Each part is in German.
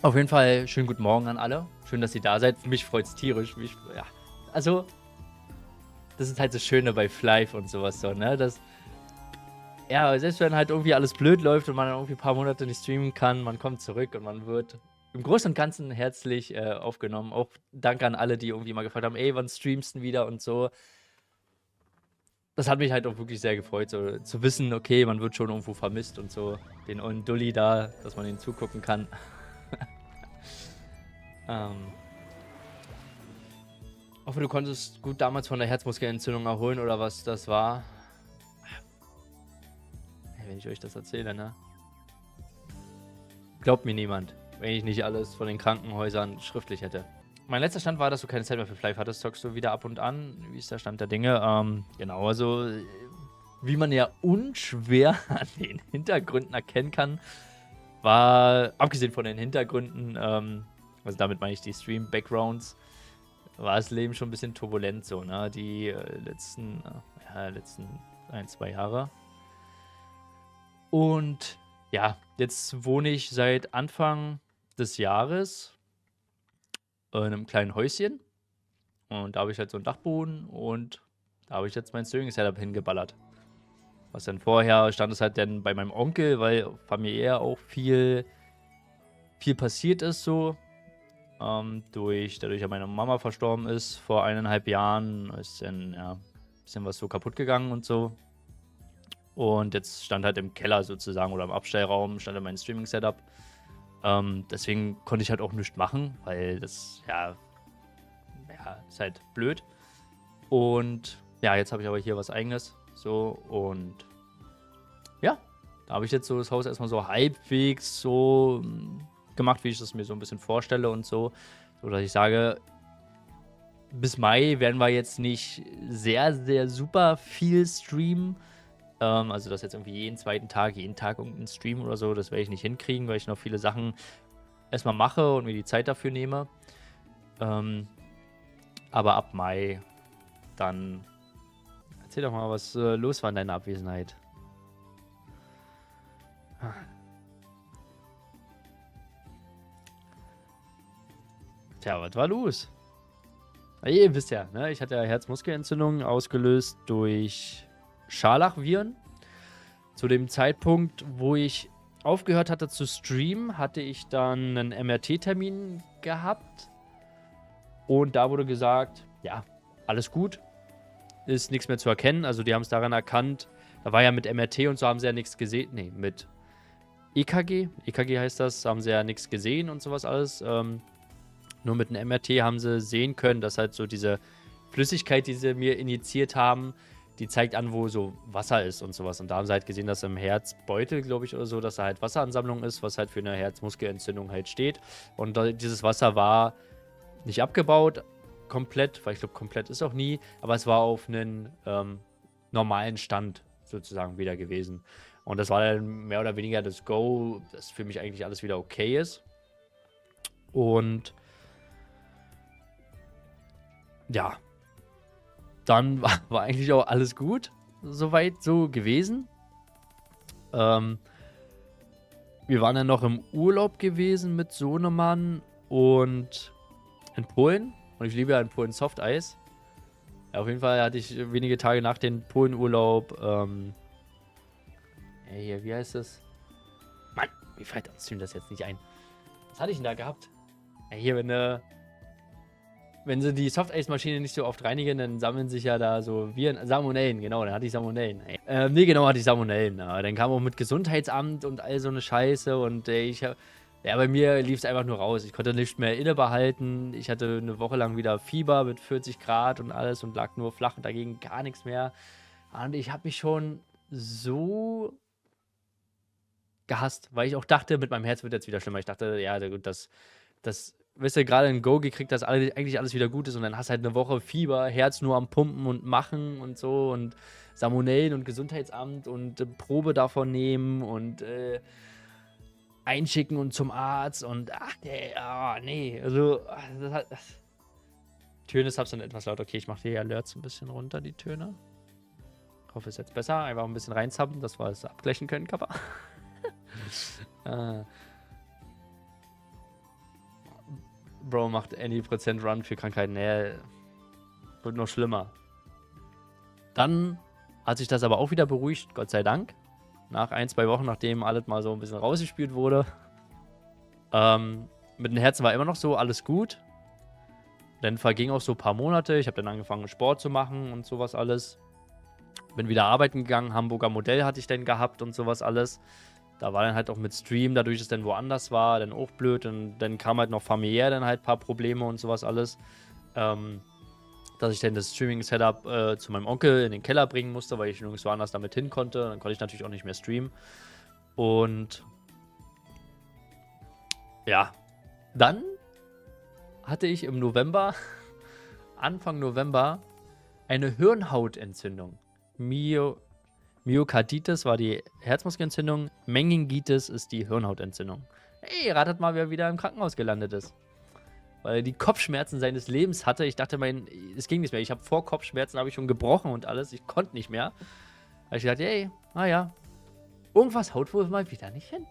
Auf jeden Fall schönen guten Morgen an alle. Schön, dass ihr da seid. Mich freut's tierisch. Ja. Also, das ist halt das Schöne bei Flive und sowas so, ne? Ja, selbst wenn halt irgendwie alles blöd läuft und man dann irgendwie ein paar Monate nicht streamen kann, man kommt zurück und man wird im Großen und Ganzen herzlich aufgenommen. Auch danke an alle, die irgendwie mal gefragt haben, ey, wann streamst du wieder und so. Das hat mich halt auch wirklich sehr gefreut, so zu wissen, okay, man wird schon irgendwo vermisst und so. Den ollen Dulli da, dass man ihn zugucken kann. ähm, Hoffe, du konntest gut damals von der Herzmuskelentzündung erholen oder was das war. Wenn ich euch das erzähle, ne? Glaubt mir niemand, wenn ich nicht alles von den Krankenhäusern schriftlich hätte. Mein letzter Stand war, dass du keine Zeit mehr für Flive hattest. Zockst du wieder ab und an? Wie ist der Stand der Dinge? Genau, also wie man ja unschwer an den Hintergründen erkennen kann, war, abgesehen von den Hintergründen, also damit meine ich die Stream-Backgrounds, war das Leben schon ein bisschen turbulent so, ne? Die letzten 1, 2 Jahre. Und ja, jetzt wohne ich seit Anfang des Jahres in einem kleinen Häuschen. Und da habe ich halt so einen Dachboden und da habe ich jetzt mein Streaming-Setup hingeballert. Was dann vorher stand es halt dann bei meinem Onkel, weil familiär auch viel passiert ist so. Dadurch ja meine Mama verstorben ist vor 1,5 Jahren, ist dann ja ein bisschen was so kaputt gegangen und so. Und jetzt stand halt im Keller sozusagen oder im Abstellraum stand halt mein Streaming-Setup. Deswegen konnte ich halt auch nichts machen, weil das, ja, ist halt blöd. Und ja, jetzt habe ich aber hier was Eigenes. So, und ja, da habe ich jetzt so das Haus erstmal so halbwegs so gemacht, wie ich das mir so ein bisschen vorstelle und so. So, dass ich sage, bis Mai werden wir jetzt nicht sehr, sehr super viel streamen. Also, dass jetzt irgendwie jeden Tag irgendein Stream oder so, das werde ich nicht hinkriegen, weil ich noch viele Sachen erstmal mache und mir die Zeit dafür nehme. Aber ab Mai dann. Erzähl doch mal, was los war in deiner Abwesenheit. Tja, was war los? Ihr wisst ja, ne? Ich hatte ja Herzmuskelentzündung ausgelöst durch Scharlachviren. Zu dem Zeitpunkt, wo ich aufgehört hatte zu streamen, hatte ich dann einen MRT-Termin gehabt. Und da wurde gesagt, ja, alles gut, ist nichts mehr zu erkennen. Also die haben es daran erkannt, da war ja mit MRT und so haben sie ja nichts gesehen. Nee, mit EKG. EKG heißt das, haben sie ja nichts gesehen und sowas alles. Nur mit einem MRT haben sie sehen können, dass halt so diese Flüssigkeit, die sie mir injiziert haben, die zeigt an, wo so Wasser ist und sowas. Und da haben sie halt gesehen, dass im Herzbeutel, glaube ich, oder so, dass da halt Wasseransammlung ist, was halt für eine Herzmuskelentzündung halt steht. Und dieses Wasser war nicht abgebaut, komplett, weil ich glaube, komplett ist auch nie, aber es war auf einen normalen Stand sozusagen wieder gewesen. Und das war dann mehr oder weniger das Go, dass für mich eigentlich alles wieder okay ist. Und ja, dann war eigentlich auch alles gut, soweit so gewesen. Wir waren dann noch im Urlaub gewesen mit Sohnemann und in Polen. Und ich liebe ja in Polen Softeis. Ja, auf jeden Fall hatte ich wenige Tage nach dem Polen-Urlaub, hier, wie heißt das? Mann, wie fällt uns das jetzt nicht ein? Was hatte ich denn da gehabt? Ja, hier, wenn sie die Softeis-Maschine nicht so oft reinigen, dann sammeln sich ja da so Viren, Salmonellen, genau, dann hatte ich Salmonellen. Nee, genau, hatte ich Salmonellen. Aber dann kam auch mit Gesundheitsamt und all so eine Scheiße und bei mir lief es einfach nur raus. Ich konnte nicht mehr innebehalten. Ich hatte eine Woche lang wieder Fieber mit 40 Grad und alles und lag nur flach und dagegen gar nichts mehr. Und ich habe mich schon so gehasst, weil ich auch dachte, mit meinem Herz wird jetzt wieder schlimmer. Ich dachte, ja, das weißt du, gerade ein Go gekriegt, dass eigentlich alles wieder gut ist und dann hast du halt eine Woche Fieber, Herz nur am Pumpen und machen und so und Salmonellen und Gesundheitsamt und Probe davon nehmen und einschicken und zum Arzt und nee, also Töne ist dann etwas laut. Okay, ich mache die Alerts ein bisschen runter, die Töne. Ich hoffe, es ist jetzt besser. Einfach ein bisschen reinzappen, dass wir es abgleichen können, Kappa. Bro macht any Prozent Run für Krankheiten. Nee, wird noch schlimmer. Dann hat sich das aber auch wieder beruhigt, Gott sei Dank. Nach 1-2 Wochen, nachdem alles mal so ein bisschen rausgespült wurde. Mit dem Herzen war immer noch so, alles gut. Dann vergingen auch so ein paar Monate. Ich habe dann angefangen, Sport zu machen und sowas alles. Bin wieder arbeiten gegangen. Hamburger Modell hatte ich dann gehabt und sowas alles. Da war dann halt auch mit Stream, dadurch, dass es dann woanders war, dann auch blöd. Und dann kam halt noch familiär dann halt ein paar Probleme und sowas alles. Dass ich dann das Streaming-Setup zu meinem Onkel in den Keller bringen musste, weil ich nirgendwo anders damit hin konnte. Dann konnte ich natürlich auch nicht mehr streamen. Und ja, dann hatte ich im November, Anfang November, eine Hirnhautentzündung. Myokarditis war die Herzmuskelentzündung, Meningitis ist die Hirnhautentzündung. Hey, ratet mal, wer wieder im Krankenhaus gelandet ist. Weil er die Kopfschmerzen seines Lebens hatte. Ich dachte, es ging nicht mehr. Ich habe vor Kopfschmerzen, habe ich schon gebrochen und alles. Ich konnte nicht mehr. Da habe ich gedacht, hey, naja, irgendwas haut wohl mal wieder nicht hin.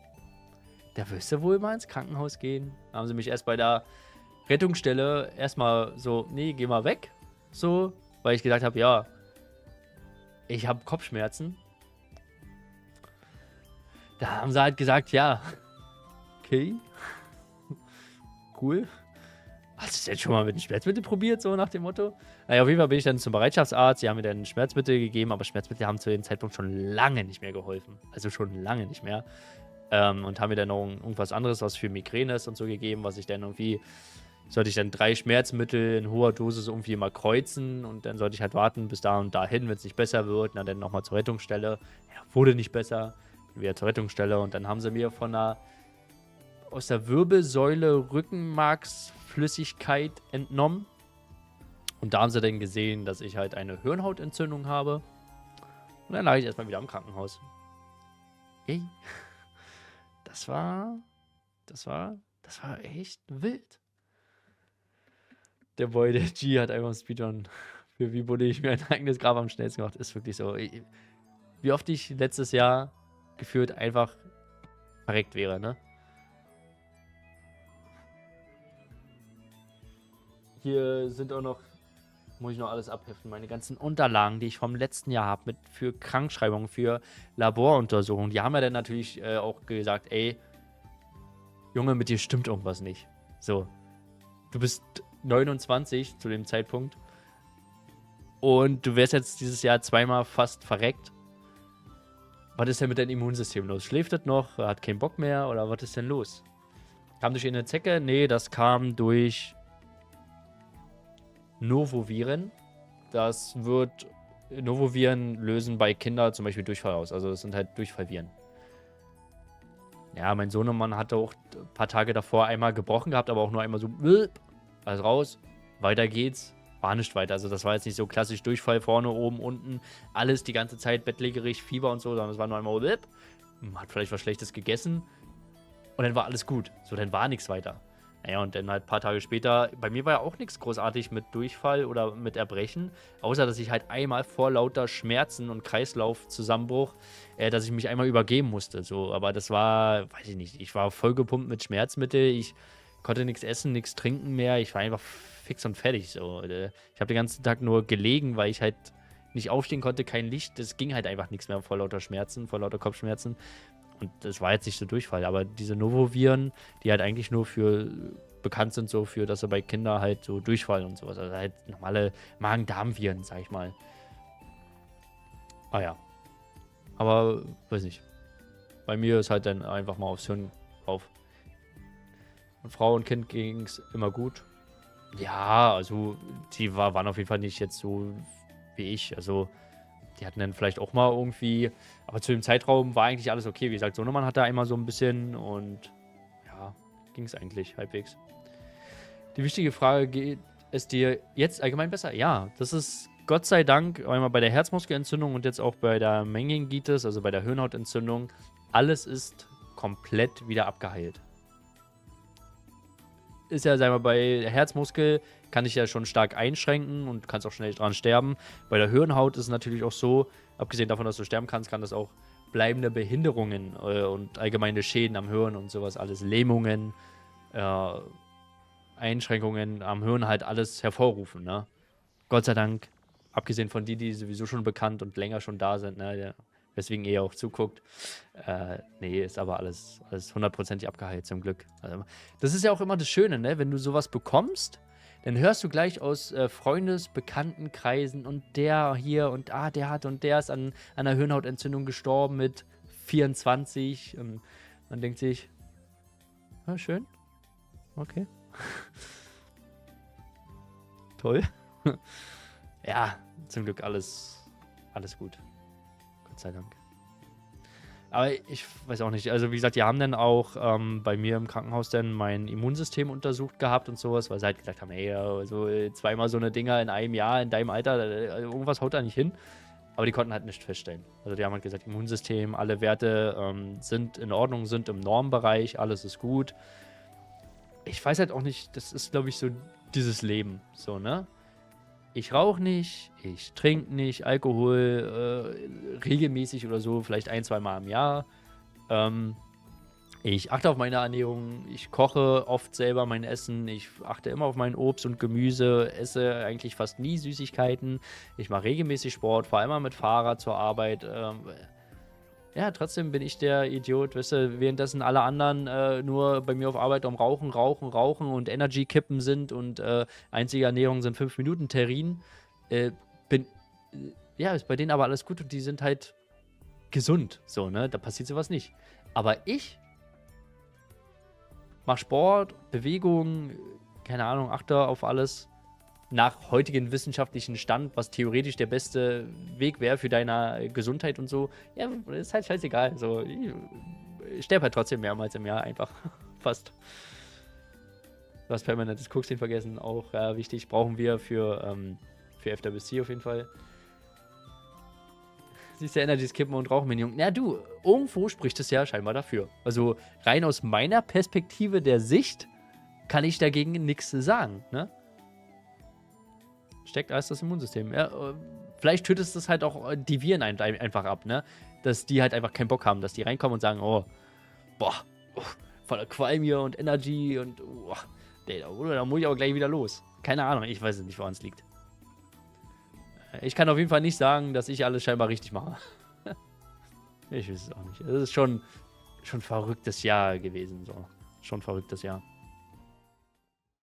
Da wirst du wohl mal ins Krankenhaus gehen. Da haben sie mich erst bei der Rettungsstelle erstmal so, nee, geh mal weg. So, weil ich gesagt habe, ja, ich habe Kopfschmerzen. Da haben sie halt gesagt, ja, okay, cool. Hast du jetzt schon mal mit dem Schmerzmittel probiert, so nach dem Motto? Naja, auf jeden Fall bin ich dann zum Bereitschaftsarzt. Die haben mir dann Schmerzmittel gegeben, aber Schmerzmittel haben zu dem Zeitpunkt schon lange nicht mehr geholfen. Also schon lange nicht mehr. Und haben mir dann noch irgendwas anderes, was für Migräne ist und so gegeben, was ich dann irgendwie, sollte ich dann 3 Schmerzmittel in hoher Dosis irgendwie mal kreuzen und dann sollte ich halt warten bis da und dahin, wenn es nicht besser wird. Und dann nochmal zur Rettungsstelle. Ja, wurde nicht besser. Bin wieder zur Rettungsstelle und dann haben sie mir aus der Wirbelsäule Rückenmarksflüssigkeit entnommen. Und da haben sie dann gesehen, dass ich halt eine Hirnhautentzündung habe. Und dann lag ich erstmal wieder im Krankenhaus. Yay. Das war echt wild. Der Boy, der G, hat einfach einen Speedrun für wie wurde ich mir ein eigenes Grab am schnellsten gemacht. Ist wirklich so. Wie oft ich letztes Jahr gefühlt einfach verreckt wäre, ne? Hier sind auch noch, muss ich noch alles abheften, meine ganzen Unterlagen, die ich vom letzten Jahr habe, für Krankschreibungen, für Laboruntersuchungen. Die haben ja dann natürlich auch gesagt, ey, Junge, mit dir stimmt irgendwas nicht. So, du bist 29 zu dem Zeitpunkt und du wärst jetzt dieses Jahr 2-mal fast verreckt. Was ist denn mit deinem Immunsystem los? Schläft das noch? Hat keinen Bock mehr? Oder was ist denn los? Kam durch eine Zecke? Nee, das kam durch Novoviren. Novoviren lösen bei Kindern zum Beispiel Durchfall aus. Also das sind halt Durchfallviren. Ja, mein Sohnemann hatte auch ein paar Tage davor einmal gebrochen gehabt, aber auch nur einmal so, alles raus, weiter geht's, war nicht weiter. Also das war jetzt nicht so klassisch Durchfall, vorne, oben, unten, alles die ganze Zeit bettlägerig, Fieber und so, sondern es war nur einmal, hat vielleicht was Schlechtes gegessen und dann war alles gut. So, dann war nichts weiter. Naja, und dann halt ein paar Tage später, bei mir war ja auch nichts großartig mit Durchfall oder mit Erbrechen, außer dass ich halt einmal vor lauter Schmerzen und Kreislaufzusammenbruch, dass ich mich einmal übergeben musste. So, aber das war, weiß ich nicht, ich war vollgepumpt mit Schmerzmittel, ich konnte nichts essen, nichts trinken mehr, ich war einfach fix und fertig. So. Ich habe den ganzen Tag nur gelegen, weil ich halt nicht aufstehen konnte, kein Licht, es ging halt einfach nichts mehr vor lauter Schmerzen, vor lauter Kopfschmerzen. Und das war jetzt nicht so Durchfall, aber diese Novoviren, die halt eigentlich nur bekannt sind, so für, dass sie bei Kindern halt so Durchfall und sowas, also halt normale Magen-Darm-Viren, sag ich mal. Ah ja. Aber, weiß nicht. Bei mir ist halt dann einfach mal aufs Hirn auf. Und Frau und Kind ging es immer gut. Ja, also, die waren auf jeden Fall nicht jetzt so wie ich, also die hatten dann vielleicht auch mal irgendwie, aber zu dem Zeitraum war eigentlich alles okay. Wie gesagt, Sohnemann hatte einmal so ein bisschen und ja, ging es eigentlich halbwegs. Die wichtige Frage, geht es dir jetzt allgemein besser? Ja, das ist Gott sei Dank einmal bei der Herzmuskelentzündung und jetzt auch bei der Meningitis, also bei der Hirnhautentzündung, alles ist komplett wieder abgeheilt. Ist ja, sagen wir, bei Herzmuskel kann ich ja schon stark einschränken und kannst auch schnell dran sterben. Bei der Hirnhaut ist es natürlich auch so, abgesehen davon, dass du sterben kannst, kann das auch bleibende Behinderungen und allgemeine Schäden am Hirn und sowas alles, Lähmungen, Einschränkungen am Hirn halt alles hervorrufen, ne? Gott sei Dank, abgesehen von die sowieso schon bekannt und länger schon da sind, ne, weswegen ihr auch zuguckt. Nee, ist aber alles hundertprozentig abgeheilt, zum Glück. Also, das ist ja auch immer das Schöne, ne? Wenn du sowas bekommst, dann hörst du gleich aus Bekanntenkreisen und der hier und der hat und der ist an einer Hirnhautentzündung gestorben mit 24. Und man denkt sich, schön, okay. Toll. Ja, zum Glück alles gut. Gott sei Dank. Aber ich weiß auch nicht, also wie gesagt, die haben dann auch bei mir im Krankenhaus dann mein Immunsystem untersucht gehabt und sowas, weil sie halt gesagt haben, ey, so zweimal so eine Dinger in einem Jahr, in deinem Alter, irgendwas haut da nicht hin. Aber die konnten halt nicht feststellen. Also die haben halt gesagt, Immunsystem, alle Werte sind in Ordnung, sind im Normbereich, alles ist gut. Ich weiß halt auch nicht, das ist, glaube ich, so dieses Leben, so, ne? Ich rauche nicht, ich trinke nicht Alkohol regelmäßig oder so, vielleicht 1-2 Mal im Jahr. Ich achte auf meine Ernährung, ich koche oft selber mein Essen, ich achte immer auf mein Obst und Gemüse, esse eigentlich fast nie Süßigkeiten. Ich mache regelmäßig Sport, fahre immer mit Fahrrad zur Arbeit. Ja, trotzdem bin ich der Idiot, weißt du, währenddessen alle anderen nur bei mir auf Arbeit um Rauchen und Energy-Kippen sind und einzige Ernährung sind 5 Minuten Terrin. Ja, ist bei denen aber alles gut und die sind halt gesund, so, ne, da passiert sowas nicht. Aber ich mach Sport, Bewegung, keine Ahnung, achte auf alles nach heutigem wissenschaftlichen Stand, was theoretisch der beste Weg wäre für deine Gesundheit und so. Ja, ist halt scheißegal. So, ich sterbe halt trotzdem mehrmals im Jahr einfach. Fast. Du hast permanentes Kokain vergessen, auch wichtig. Brauchen wir für FWC auf jeden Fall. Siehst du, Energies kippen und rauchen, mein Junge. Ja, du, irgendwo spricht es ja scheinbar dafür. Also rein aus meiner Perspektive der Sicht kann ich dagegen nichts sagen, ne? Steckt alles das Immunsystem. Ja, vielleicht tötet es das halt auch die Viren einfach ab, ne? Dass die halt einfach keinen Bock haben, dass die reinkommen und sagen, oh, boah, voller Qualm hier und Energy und da muss ich aber gleich wieder los. Keine Ahnung, ich weiß es nicht, woran es liegt. Ich kann auf jeden Fall nicht sagen, dass ich alles scheinbar richtig mache. Ich weiß es auch nicht. Es ist schon ein verrücktes Jahr gewesen, so. Schon ein verrücktes Jahr.